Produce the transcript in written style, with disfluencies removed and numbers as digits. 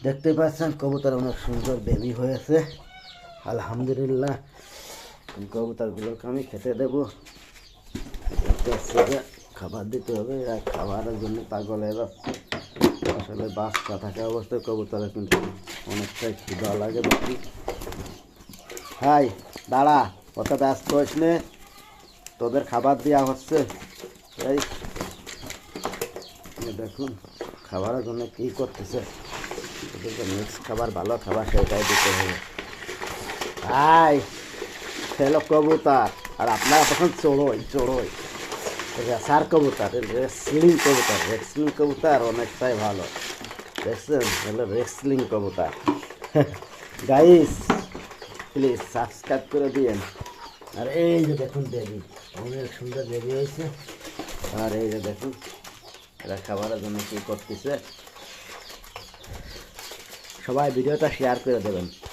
দেখতে পাচ্ছেন কবুতর অনেক সুন্দর বেবি হয়েছে, আলহামদুলিল্লাহ। কবুতরগুলোকে আমি খেতে দেবো, খাবার দিতে হবে। এরা খাবারের জন্য পাগল এরা। আসলে বাচ্চা থাকা অবস্থায় কবুতরের কিন্তু অনেকটাই খিদা লাগে বেশি। হাই দাঁড়া, কত ব্যস্ত হইস নে, তোদের খাবার দেওয়া হচ্ছে। এই দেখুন খাবারের জন্য কী করতেছে, ওদেরকে মিক্স খাবার, ভালো খাবার সেটাই দিতে হবে। হাই খেলো কবুতর, আর আপনারা তখন চড়োই রেসার কবুতর, রেসলিং কবুতর অনেকটাই ভালো। দেখছেন, হলো রেসলিং কবুতর। গাইস প্লিজ সাবস্ক্রাইব করে দিয়েন। আর এই যে দেখুন বেবি, অনেক সুন্দর বেবি হয়েছে। আর এই যে দেখুন এরা খাবারের জন্য কী করতেছে। সবাই ভিডিওটা শেয়ার করে দেবেন।